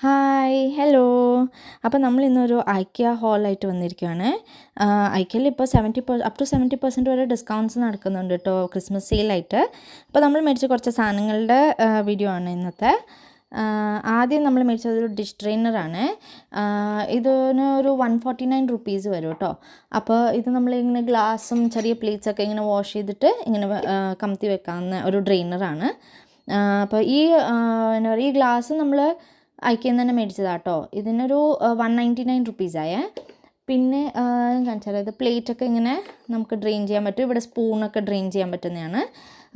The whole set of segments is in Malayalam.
Hi hello. അപ്പോൾ നമ്മൾ ഇന്നൊരു ഐക്യ ഹോളായിട്ട് വന്നിരിക്കുകയാണ്. ഐക്യയിൽ ഇപ്പോൾ അപ് ടു 70% വരെ ഡിസ്കൗണ്ട്സ് നടക്കുന്നുണ്ട് കേട്ടോ, ക്രിസ്മസ് സെയിലായിട്ട്. അപ്പോൾ നമ്മൾ മേടിച്ച കുറച്ച് സാധനങ്ങളുടെ വീഡിയോ ആണ് ഇന്നത്തെ. ആദ്യം നമ്മൾ മേടിച്ചത് ഒരു ഡിഷ് ട്രെയിനറാണ്. ഇതിന് ഒരു 149 റുപ്പീസ് വരും കേട്ടോ. അപ്പോൾ ഇത് നമ്മളിങ്ങനെ ഗ്ലാസും ചെറിയ പ്ലേറ്റ്സൊക്കെ ഇങ്ങനെ വാഷ് ചെയ്തിട്ട് ഇങ്ങനെ കമത്തി വെക്കാവുന്ന ഒരു ഡ്രെയിനറാണ്. അപ്പോൾ എന്താ പറയുക, ഈ ഗ്ലാസ് നമ്മൾ ഐക്യം തന്നെ മേടിച്ചതാട്ടോ. ഇതിനൊരു 199 റുപ്പീസായേ. പിന്നെ കാണിച്ചാൽ ഇത് പ്ലേറ്റൊക്കെ ഇങ്ങനെ നമുക്ക് ഡ്രെയിൻ ചെയ്യാൻ പറ്റും. ഇവിടെ സ്പൂണൊക്കെ ഡ്രെയിൻ ചെയ്യാൻ പറ്റുന്നതാണ്.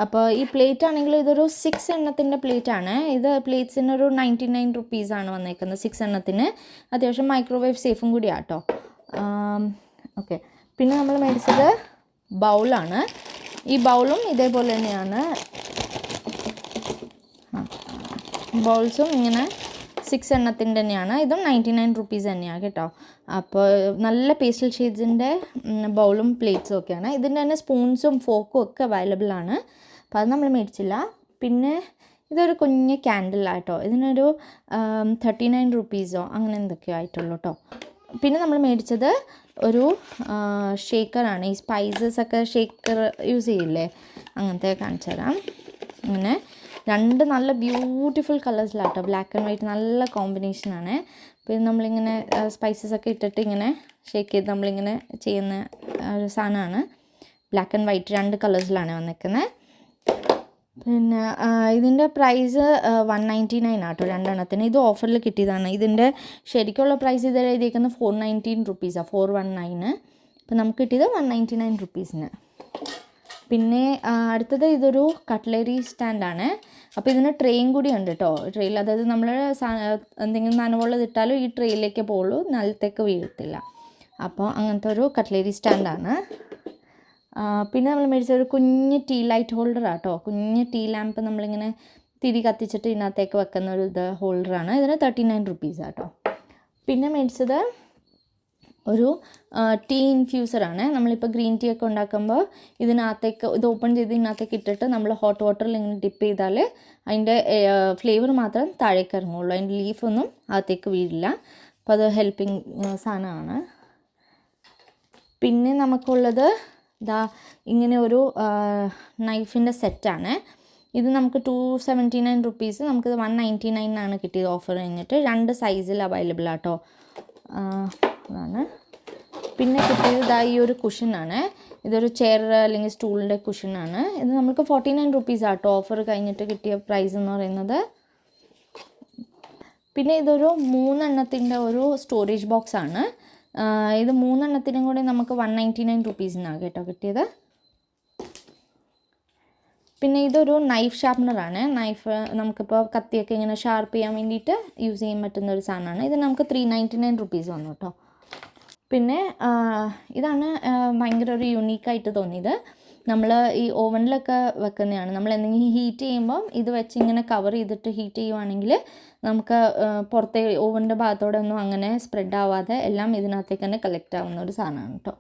അപ്പോൾ ഈ പ്ലേറ്റ് ആണെങ്കിൽ ഇതൊരു 6 എണ്ണത്തിൻ്റെ പ്ലേറ്റാണ്. ഇത് പ്ലേറ്റ്സിനൊരു 99 റുപ്പീസാണ് വന്നേക്കുന്നത് 6 എണ്ണത്തിന്. അത്യാവശ്യം മൈക്രോവേവ് സേഫും കൂടിയാണ് കേട്ടോ. ഓക്കെ. പിന്നെ നമ്മൾ മേടിച്ചത് ബൗളാണ്. ഈ ബൗളും ഇതേപോലെ തന്നെയാണ്. ബൗൾസും ഇങ്ങനെ 6 എണ്ണത്തിൻ്റെ തന്നെയാണ്. ഇതും 99 റുപ്പീസ് തന്നെയാണ് കേട്ടോ. അപ്പോൾ നല്ല പേസ്റ്റൽ ഷെയ്ഡ്സിൻ്റെ ബൗളും പ്ലേറ്റ്സും ഒക്കെയാണ്. ഇതിൻ്റെ തന്നെ സ്പൂൺസും ഫോക്കും ഒക്കെ അവൈലബിൾ ആണ്. അപ്പോൾ അത് നമ്മൾ മേടിച്ചില്ല. പിന്നെ ഇതൊരു കുഞ്ഞ് ക്യാൻഡിലാട്ടോ. ഇതിനൊരു 39 റുപ്പീസോ അങ്ങനെ എന്തൊക്കെയോ ആയിട്ടുള്ളൂ കേട്ടോ. പിന്നെ നമ്മൾ മേടിച്ചത് ഒരു ഷേക്കറാണ്. ഈ സ്പൈസസ് ഒക്കെ ഷേക്കർ യൂസ് ചെയ്യില്ലേ, അങ്ങനത്തെ കാണിച്ചു തരാം. അങ്ങനെ 2 നല്ല ബ്യൂട്ടിഫുൾ കളേഴ്സിലാട്ടോ, ബ്ലാക്ക് ആൻഡ് വൈറ്റ് നല്ല കോമ്പിനേഷനാണ്. പിന്നെ നമ്മളിങ്ങനെ സ്പൈസസ് ഒക്കെ ഇട്ടിട്ട് ഇങ്ങനെ ഷേക്ക് ചെയ്ത് നമ്മളിങ്ങനെ ചെയ്യുന്ന ഒരു സാധനമാണ്. ബ്ലാക്ക് ആൻഡ് വൈറ്റ് 2 കളേഴ്സിലാണ് വന്നിരിക്കുന്നത്. പിന്നെ ഇതിൻ്റെ പ്രൈസ് 199 ആട്ടോ 2 എണ്ണത്തിന്. ഇത് ഓഫറിൽ കിട്ടിയതാണ്. ഇതിൻ്റെ ശരിക്കുള്ള പ്രൈസ് ഇത് എഴുതിയിരിക്കുന്നത് 419 റുപ്പീസാണ്, 419. അപ്പോൾ നമുക്ക് കിട്ടിയത് 199 റുപ്പീസിന്. പിന്നെ അടുത്തത് ഇതൊരു കട്ട്ലറി സ്റ്റാൻഡാണ്. അപ്പോൾ ഇതിന് ട്രെയും കൂടി ഉണ്ട് കേട്ടോ. ട്രെയിൽ, അതായത് നമ്മൾ എന്തെങ്കിലും നനവുള്ളത് ഇട്ടാലും ഈ ട്രെയിലേക്ക് പോകുള്ളൂ, നിലത്തേക്ക് വീഴത്തില്ല. അപ്പോൾ അങ്ങനത്തെ ഒരു കട്ട്ലറി സ്റ്റാൻഡാണ്. പിന്നെ നമ്മൾ മേടിച്ച ഒരു കുഞ്ഞ് ടീ ലൈറ്റ് ഹോൾഡറാണ് കേട്ടോ. കുഞ്ഞ് ടീ ലാമ്പ് നമ്മളിങ്ങനെ തിരി കത്തിച്ചിട്ട് ഇതിനകത്തേക്ക് വെക്കുന്ന ഒരു ഹോൾഡറാണ്. ഇതിന് 39 റുപ്പീസാണ് കേട്ടോ. പിന്നെ മേടിച്ചത് ഒരു ടീ ഇൻഫ്യൂസറാണ്. നമ്മളിപ്പോൾ ഗ്രീൻ ടീ ഒക്കെ ഉണ്ടാക്കുമ്പോൾ ഇതിനകത്തേക്ക് ഇത് ഓപ്പൺ ചെയ്ത് ഇതിനകത്തേക്ക് ഇട്ടിട്ട് നമ്മൾ ഹോട്ട് വാട്ടറിൽ ഇങ്ങനെ ഡിപ്പ് ചെയ്താൽ അതിൻ്റെ ഫ്ലേവർ മാത്രം താഴേക്ക് ഇറങ്ങുള്ളൂ, അതിൻ്റെ ലീഫൊന്നും അകത്തേക്ക് വീഴില്ല. അപ്പോൾ അത് ഹെൽപ്പിംഗ് സാധനമാണ്. പിന്നെ നമുക്കുള്ളത് ഇങ്ങനെ ഒരു നൈഫിൻ്റെ സെറ്റാണ്. ഇത് നമുക്ക് 279 റുപ്പീസ്, നമുക്കിത് 199 കിട്ടിയത് ഓഫർ കഴിഞ്ഞിട്ട്. 2 സൈസിൽ അവൈലബിൾ ആട്ടോ. അതാണ്. പിന്നെ കിട്ടിയത് ഈ ഒരു കുഷനാണ്. ഇതൊരു ചെയർ അല്ലെങ്കിൽ സ്റ്റൂളിൻ്റെ കുഷനാണ്. ഇത് നമുക്ക് 49 റുപ്പീസ് ആട്ടോ ഓഫർ കഴിഞ്ഞിട്ട് കിട്ടിയ പ്രൈസ് എന്ന് പറയുന്നത്. പിന്നെ ഇതൊരു 3 എണ്ണത്തിൻ്റെ ഒരു സ്റ്റോറേജ് ബോക്സ് ആണ്. ഇത് 3 എണ്ണത്തിനും കൂടി നമുക്ക് 199 റുപ്പീസിനാണ് കേട്ടോ കിട്ടിയത്. പിന്നെ ഇതൊരു നൈഫ് ഷാർപ്പനറാണ്. നൈഫ് നമുക്കിപ്പോൾ കത്തിയൊക്കെ ഇങ്ങനെ ഷാർപ്പ് ചെയ്യാൻ വേണ്ടിയിട്ട് യൂസ് ചെയ്യാൻ പറ്റുന്ന ഒരു സാധനമാണ്. ഇത് നമുക്ക് 399 റുപ്പീസ് വന്നു കേട്ടോ. പിന്നെ ഇതാണ് ഭയങ്കര ഒരു യുണീക്കായിട്ട് തോന്നിയത്. നമ്മൾ ഈ ഓവനിലൊക്കെ വെക്കുന്നതാണ്. നമ്മൾ എന്തെങ്കിലും ഹീറ്റ് ചെയ്യുമ്പം ഇത് വെച്ച് ഇങ്ങനെ കവർ ചെയ്തിട്ട് ഹീറ്റ് ചെയ്യുവാണെങ്കിൽ നമുക്ക് പുറത്തെ ഓവൻ്റെ ഭാഗത്തോടെ ഒന്നും അങ്ങനെ സ്പ്രെഡ് ആവാതെ എല്ലാം ഇതിനകത്തേക്ക് തന്നെ കളക്ട് ആവുന്ന ഒരു സാധനമാണ് കേട്ടോ.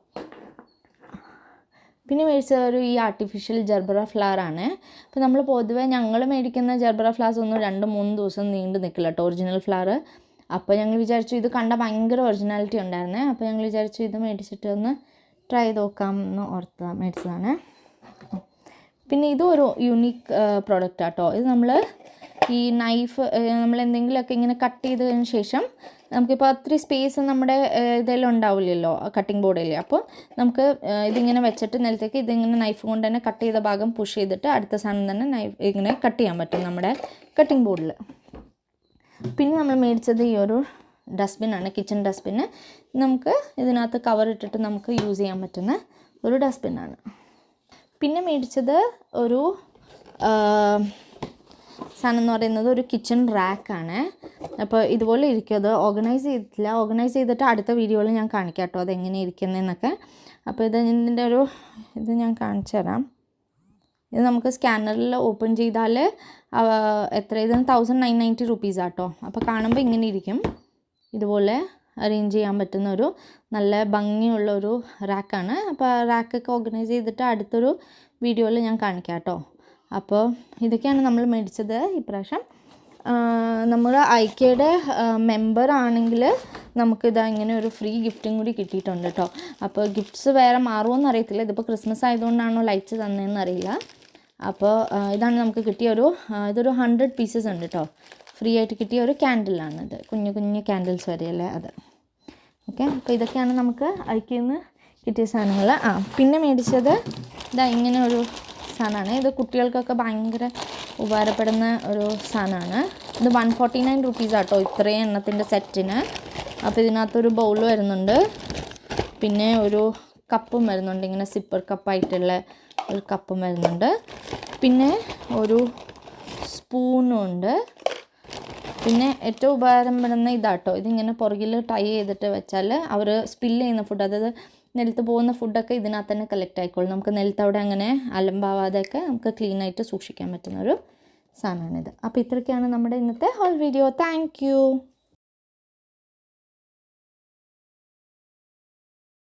പിന്നെ മേടിച്ച ഒരു ഈ ആർട്ടിഫിഷ്യൽ ജർബറ ഫ്ലവർ ആണ്. അപ്പോൾ നമ്മൾ പൊതുവെ ഞങ്ങൾ മേടിക്കുന്ന ജർബറ ഫ്ലവേഴ്സ് ഒന്നും 2-3 ദിവസം നീണ്ടു നിൽക്കില്ല കേട്ടോ, ഒറിജിനൽ ഫ്ലവർ. അപ്പോൾ ഞങ്ങൾ വിചാരിച്ചു ഇത് കണ്ട ഭയങ്കര ഒറിജിനാലിറ്റി ഉണ്ടായിരുന്നേ. അപ്പോൾ ഞങ്ങൾ വിചാരിച്ചു ഇത് മേടിച്ചിട്ട് ഒന്ന് ട്രൈ ചെയ്ത് നോക്കാം എന്ന് ഓർത്ത് മേടിച്ചതാണ്. പിന്നെ ഇതും ഒരു യുണീക്ക് പ്രോഡക്റ്റ് ആട്ടോ. ഇത് നമ്മൾ ഈ നൈഫ് നമ്മൾ എന്തെങ്കിലുമൊക്കെ ഇങ്ങനെ കട്ട് ചെയ്തതിന് ശേഷം നമുക്കിപ്പോൾ അത്രയും സ്പേസ് നമ്മുടെ ഇതെല്ലാം ഉണ്ടാവില്ലല്ലോ കട്ടിംഗ് ബോർഡിൽ. അപ്പോൾ നമുക്ക് ഇതിങ്ങനെ വെച്ചിട്ട് നിലത്തേക്ക് ഇതിങ്ങനെ നൈഫ് കൊണ്ട് തന്നെ കട്ട് ചെയ്ത ഭാഗം പുഷ് ചെയ്തിട്ട് അടുത്ത സാധനം തന്നെ നൈഫ് ഇങ്ങനെ കട്ട് ചെയ്യാൻ പറ്റും നമ്മുടെ കട്ടിംഗ് ബോർഡിൽ. പിന്നെ നമ്മൾ മേടിച്ചത് ഈ ഒരു ഡസ്റ്റ്ബിനാണ്, കിച്ചൺ ഡസ്റ്റ്ബിന്. നമുക്ക് ഇതിനകത്ത് കവർ ഇട്ടിട്ട് നമുക്ക് യൂസ് ചെയ്യാൻ പറ്റുന്ന ഒരു ഡസ്റ്റ്ബിനാണ്. പിന്നെ മേടിച്ചത് ഒരു സാധനം എന്ന് പറയുന്നത് ഒരു കിച്ചൺ റാക്കാണ്. അപ്പോൾ ഇതുപോലെ ഇരിക്കും. അത് ഓർഗനൈസ് ചെയ്തിട്ടില്ല. ഓർഗനൈസ് ചെയ്തിട്ട് അടുത്ത വീഡിയോയിൽ ഞാൻ കാണിക്കാം കേട്ടോ അതെങ്ങനെ ഇരിക്കുന്നതെന്നൊക്കെ. അപ്പോൾ ഇതിൻ്റെ ഒരു ഇത് ഞാൻ കാണിച്ചു തരാം. ഇത് നമുക്ക് സ്കാനറിൽ ഓപ്പൺ ചെയ്താൽ ഇതിന് 1990 റുപ്പീസ് ആട്ടോ. അപ്പോൾ കാണുമ്പോൾ ഇങ്ങനെ ഇരിക്കും. ഇതുപോലെ അറേഞ്ച് ചെയ്യാൻ പറ്റുന്ന ഒരു നല്ല ഭംഗിയുള്ള ഒരു റാക്കാണ്. അപ്പോൾ റാക്കൊക്കെ ഓർഗനൈസ് ചെയ്തിട്ട് അടുത്തൊരു വീഡിയോയിൽ ഞാൻ കാണിക്കാം കേട്ടോ. അപ്പോൾ ഇതൊക്കെയാണ് നമ്മൾ മേടിച്ചത് ഇപ്രാവശ്യം. നമ്മൾ ഐക്യയുടെ മെമ്പർ ആണെങ്കിൽ നമുക്കിതാ ഇങ്ങനെ ഒരു ഫ്രീ ഗിഫ്റ്റും കൂടി കിട്ടിയിട്ടുണ്ട് കേട്ടോ. അപ്പോൾ ഗിഫ്റ്റ്സ് വേറെ മാറുമോയെന്ന് അറിയത്തില്ല. ഇതിപ്പോൾ ക്രിസ്മസ് ആയതുകൊണ്ടാണോ ലൈറ്റ്സ് തന്നതെന്ന് അറിയില്ല. അപ്പോൾ ഇതാണ് നമുക്ക് കിട്ടിയ ഇതൊരു 100 പീസസ് ഉണ്ട് കേട്ടോ. ഫ്രീ ആയിട്ട് കിട്ടിയ ഒരു ക്യാൻഡിലാണിത്. കുഞ്ഞു കുഞ്ഞു ക്യാൻഡിൽസ് വരെയല്ലേ അത്. ഓക്കെ, അപ്പോൾ ഇതൊക്കെയാണ് നമുക്ക് ഐക്യയിൽ നിന്ന് കിട്ടിയ സാധനങ്ങൾ. പിന്നെ മേടിച്ചത് ഇങ്ങനെ ഒരു സാധനമാണ്. ഇത് കുട്ടികൾക്കൊക്കെ ഭയങ്കര ഉപകാരപ്പെടുന്ന ഒരു സാധനമാണ്. ഇത് 149 റുപ്പീസാണ് കേട്ടോ ഇത്രയും എണ്ണത്തിൻ്റെ സെറ്റിന്. അപ്പോൾ ഇതിനകത്തൊരു ബൗൾ വരുന്നുണ്ട്, പിന്നെ ഒരു കപ്പും വരുന്നുണ്ട്, ഇങ്ങനെ സിപ്പർ കപ്പായിട്ടുള്ള ഒരു കപ്പും വരുന്നുണ്ട്, പിന്നെ ഒരു സ്പൂണും ഉണ്ട്. പിന്നെ ഏറ്റവും ഉപകാരപ്പെടുന്ന ഇതാട്ടോ, ഇതിങ്ങനെ പുറകിൽ ടൈ ചെയ്തിട്ട് വെച്ചാൽ അവർ സ്പില്ല് ചെയ്യുന്ന ഫുഡ്, അതായത് നിലത്ത് പോകുന്ന ഫുഡൊക്കെ ഇതിനകത്ത് തന്നെ കളക്ട് ആയിക്കോളും. നമുക്ക് നിലത്തവിടെ അങ്ങനെ അലമ്പാവാതെയൊക്കെ നമുക്ക് ക്ലീനായിട്ട് സൂക്ഷിക്കാൻ പറ്റുന്നൊരു സാധനമാണിത്. അപ്പോൾ ഇത്രയൊക്കെയാണ് നമ്മുടെ ഇന്നത്തെ ഹോൾ വീഡിയോ. താങ്ക്